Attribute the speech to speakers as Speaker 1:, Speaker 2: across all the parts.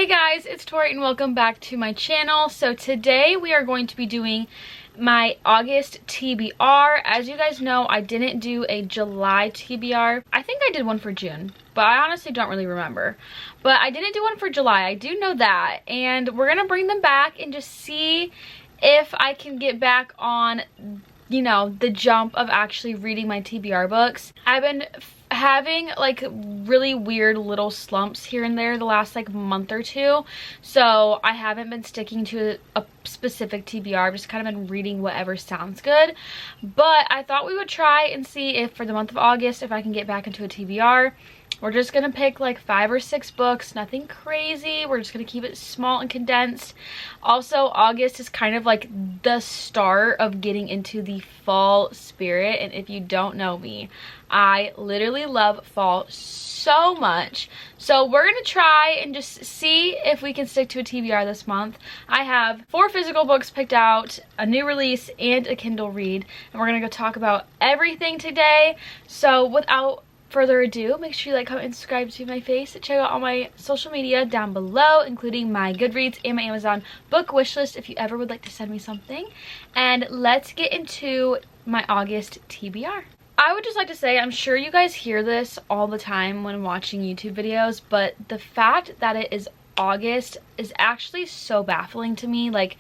Speaker 1: Hey guys, it's Tori and welcome back to my channel. So today we are going to be doing my August TBR. As you guys know, I didn't do a July TBR. I think I did one for June, but I honestly don't really remember. But I didn't do one for July, I do know that. And we're gonna bring them back and just see if I can get back on, you know, the jump of actually reading my TBR books. I've been having like really weird little slumps here and there the last like month or two, so I haven't been sticking to a specific TBR. I've just kind of been reading whatever sounds good, but I thought we would try and see if for the month of August if I can get back into a TBR. We're just gonna pick like 5 or 6 books, nothing crazy. We're just gonna keep it small and condensed. Also, August is kind of like the start of getting into the fall spirit, and if you don't know me, I literally love fall so much. So we're gonna try and just see if we can stick to a TBR this month. I have 4 physical books picked out, a new release, and a Kindle read, and we're gonna go talk about everything today. So without further ado, make sure you like, comment, and subscribe to my face. Check out all my social media down below, including my Goodreads and my Amazon book wishlist if you ever would like to send me something. And let's get into my August TBR. I would just like to say, I'm sure you guys hear this all the time when watching YouTube videos, but the fact that it is August is actually so baffling to me. Like,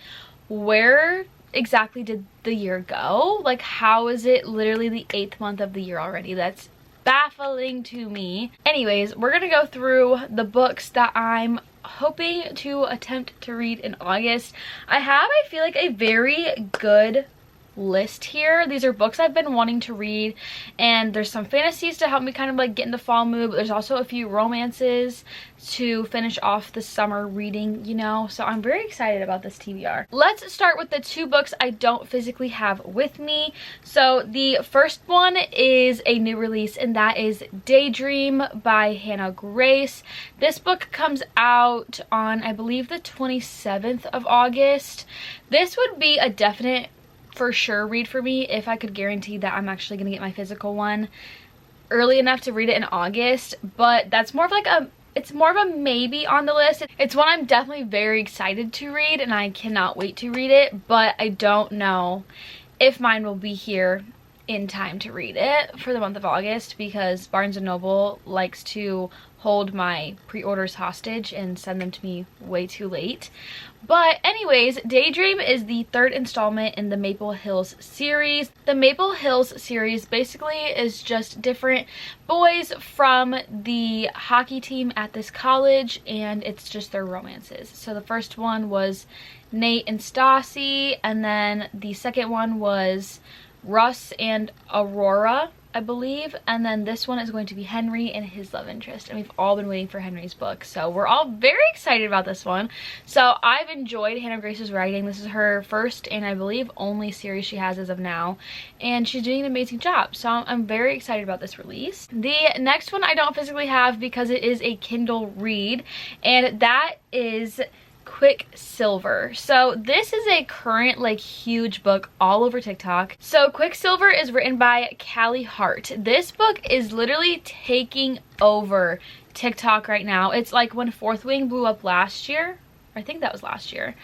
Speaker 1: where exactly did the year go? Like, how is it literally the 8th month of the year already? That's baffling to me. Anyways, we're gonna go through the books that I'm hoping to attempt to read in August. I have, I feel like, a very good list here. These are books I've been wanting to read, and there's some fantasies to help me kind of like get in the fall mood, but there's also a few romances to finish off the summer reading, you know, so I'm very excited about this TBR. Let's start with the 2 books I don't physically have with me. So the first one is a new release, and that is Daydream by Hannah Grace. This book comes out on, I believe, the 27th of August. This would be a definite for sure read for me if I could guarantee that I'm actually gonna get my physical one early enough to read it in August, but that's more of like it's more of a maybe on the list. It's one I'm definitely very excited to read, and I cannot wait to read it, but I don't know if mine will be here in time to read it for the month of August, because Barnes & Noble likes to hold my pre-orders hostage and send them to me way too late. But anyways, Daydream is the 3rd installment in the Maple Hills series. The Maple Hills series basically is just different boys from the hockey team at this college, and it's just their romances. So the first one was Nate and Stassi, and then the second one was Russ and Aurora, I believe, and then this one is going to be Henry and his love interest, and we've all been waiting for Henry's book, so we're all very excited about this one. So I've enjoyed Hannah Grace's writing. This is her first and I believe only series she has as of now, and she's doing an amazing job, so I'm very excited about this release. The next one I don't physically have because it is a Kindle read, and that is Quicksilver. So this is a current like huge book all over TikTok. So Quicksilver is written by Callie Hart. This book is literally taking over TikTok right now. It's like when Fourth Wing blew up last year. I think that was last year.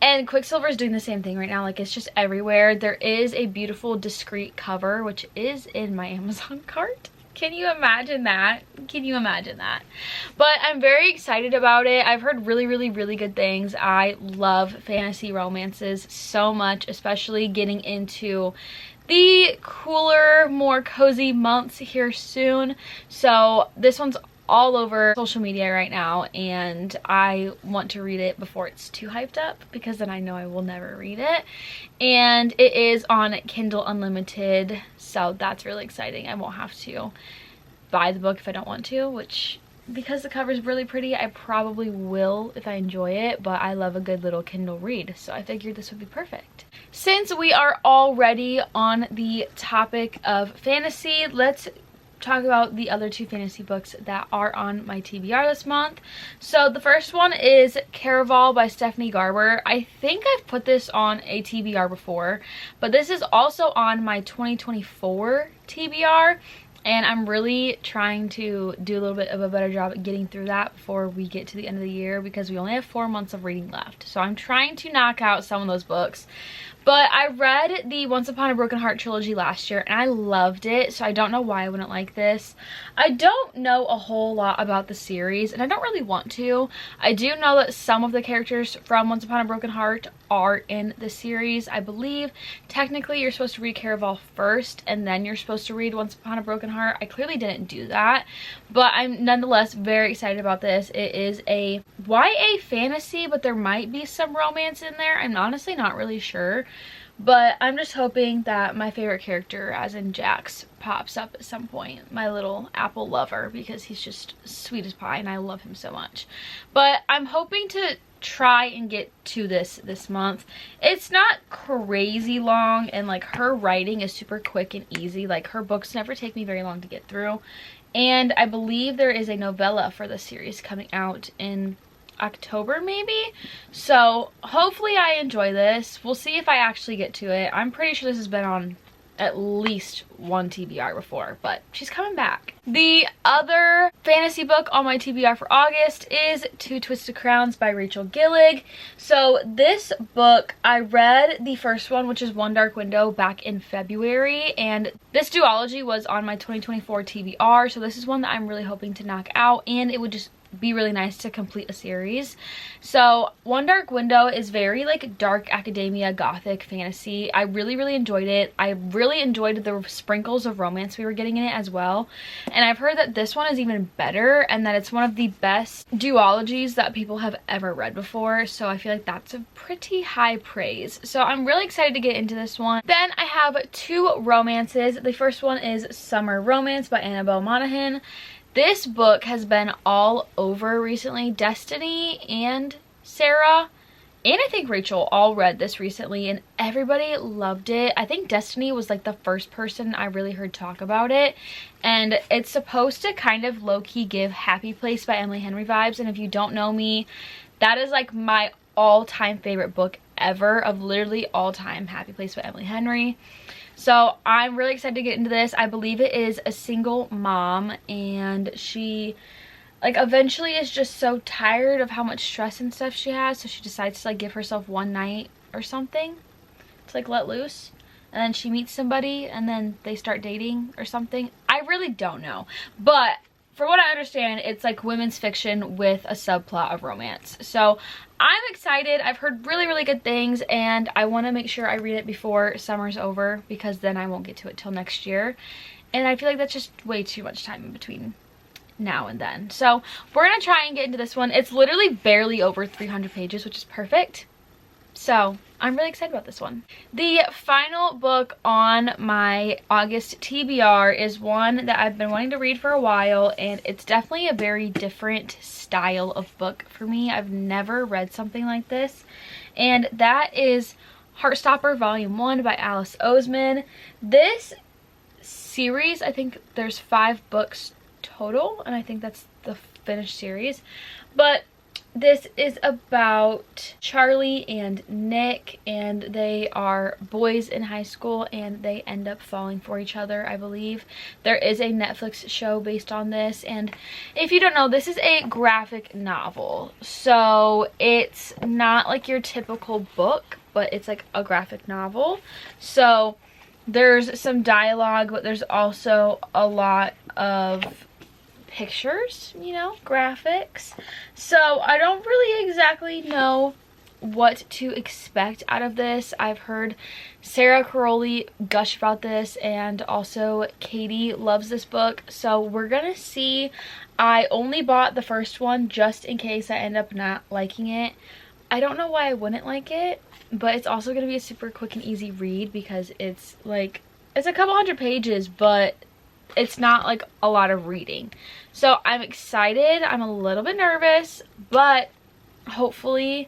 Speaker 1: And Quicksilver is doing the same thing right now. Like, it's just everywhere. There is a beautiful discreet cover, which is in my Amazon cart. Can you imagine that? Can you imagine that? But I'm very excited about it. I've heard really, really, really good things. I love fantasy romances so much, especially getting into the cooler, more cozy months here soon. So this one's all over social media right now, and I want to read it before it's too hyped up, because then I know I will never read it. And it is on Kindle Unlimited, so that's really exciting. I won't have to buy the book if I don't want to, which, because the cover is really pretty, I probably will if I enjoy it, but I love a good little Kindle read, so I figured this would be perfect. Since we are already on the topic of fantasy, let's talk about the other 2 fantasy books that are on my TBR this month. So the first one is Caraval by Stephanie Garber. I think I've put this on a TBR before, but this is also on my 2024 TBR. And I'm really trying to do a little bit of a better job at getting through that before we get to the end of the year, because we only have 4 months of reading left. So I'm trying to knock out some of those books. But I read the Once Upon a Broken Heart trilogy last year and I loved it, so I don't know why I wouldn't like this. I don't know a whole lot about the series and I don't really want to. I do know that some of the characters from Once Upon a Broken Heart are in the series. I believe technically you're supposed to read Caraval first and then you're supposed to read Once Upon a Broken Heart. I clearly didn't do that, but I'm nonetheless very excited about this. It is a YA fantasy, but there might be some romance in there. I'm honestly not really sure. But I'm just hoping that my favorite character, as in Jax, pops up at some point. My little apple lover, because he's just sweet as pie and I love him so much. But I'm hoping to try and get to this month. It's not crazy long and like her writing is super quick and easy. Like her books never take me very long to get through. And I believe there is a novella for the series coming out in October maybe, so hopefully I enjoy this. We'll see if I actually get to it. I'm pretty sure this has been on at least one TBR before, but she's coming back. The other fantasy book on my TBR for August is Two Twisted Crowns by Rachel Gillig. So this book, I read the first one, which is One Dark Window, back in February, and this duology was on my 2024 TBR, so this is one that I'm really hoping to knock out, and it would just be really nice to complete a series. So One Dark Window is very like dark academia gothic fantasy. I really enjoyed it. I really enjoyed the sprinkles of romance we were getting in it as well, and I've heard that this one is even better and that it's one of the best duologies that people have ever read before, so I feel like that's a pretty high praise. So I'm really excited to get into this one. Then I have 2 romances. The first one is Summer Romance by Annabelle Monaghan. This book has been all over recently. Destiny and Sarah and I think Rachel all read this recently and everybody loved it. I think Destiny was like the first person I really heard talk about it, and it's supposed to kind of low-key give Happy Place by Emily Henry vibes, and if you don't know me, that is like my all-time favorite book ever, of literally all time, Happy Place by Emily Henry. So I'm really excited to get into this. I believe it is a single mom and she like eventually is just so tired of how much stress and stuff she has, so she decides to like give herself one night or something to like let loose, and then she meets somebody and then they start dating or something. I really don't know, but from what I understand, it's like women's fiction with a subplot of romance. So I'm excited. I've heard really good things and I want to make sure I read it before summer's over, because then I won't get to it till next year, and I feel like that's just way too much time in between now and then. So we're gonna try and get into this one. It's literally barely over 300 pages, which is perfect. So I'm really excited about this one. The final book on my August TBR is one that I've been wanting to read for a while, and it's definitely a very different style of book for me. I've never read something like this, and that is Heartstopper Volume 1 by Alice Oseman. This series, I think there's 5 books total, and I think that's the finished series, but this is about Charlie and Nick, and they are boys in high school and they end up falling for each other, I believe. There is a Netflix show based on this, and if you don't know, this is a graphic novel, so it's not like your typical book, but it's like a graphic novel. So there's some dialogue, but there's also a lot of pictures, you know, graphics. So I don't really exactly know what to expect out of this. I've heard Sarah Caroli gush about this, and also Katie loves this book, so we're gonna see. I only bought the first one just in case I end up not liking it. I don't know why I wouldn't like it, but it's also gonna be a super quick and easy read because it's like, it's a couple hundred pages, but it's not like a lot of reading. So I'm excited. I'm a little bit nervous, but hopefully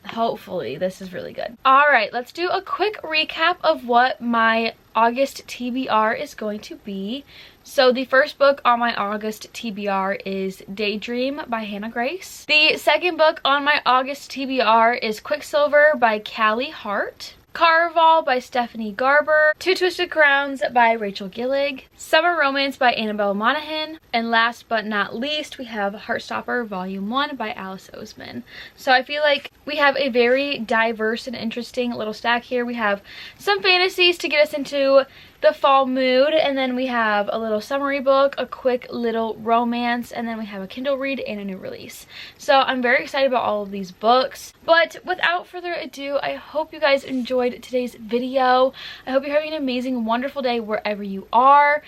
Speaker 1: this is really good. All right, let's do a quick recap of what my August TBR is going to be. So the first book on my August TBR is Daydream by Hannah Grace. The second book on my August TBR is Quicksilver by Callie Hart. Caraval by Stephanie Garber, Two Twisted Crowns by Rachel Gillig, Summer Romance by Annabelle Monaghan, and last but not least, we have Heartstopper Volume 1 by Alice Oseman. So I feel like we have a very diverse and interesting little stack here. We have some fantasies to get us into the fall mood, and then we have a little summary book, a quick little romance, and then we have a Kindle read and a new release. So I'm very excited about all of these books. But without further ado, I hope you guys enjoyed today's video. I hope you're having an amazing, wonderful day wherever you are.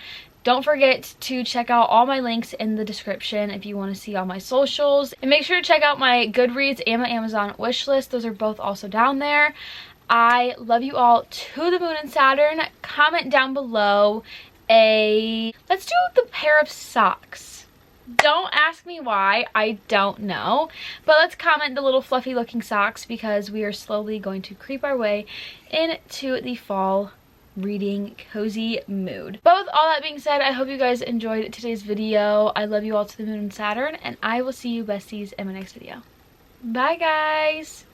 Speaker 1: Don't forget to check out all my links in the description if you want to see all my socials. And make sure to check out my Goodreads and my Amazon wishlist. Those are both also down there. I love you all to the moon and Saturn. Comment down below let's do the pair of socks. Don't ask me why, I don't know. But let's comment the little fluffy looking socks because we are slowly going to creep our way into the fall reading cozy mood. But with all that being said, I hope you guys enjoyed today's video. I love you all to the moon and Saturn, and I will see you besties in my next video. Bye guys!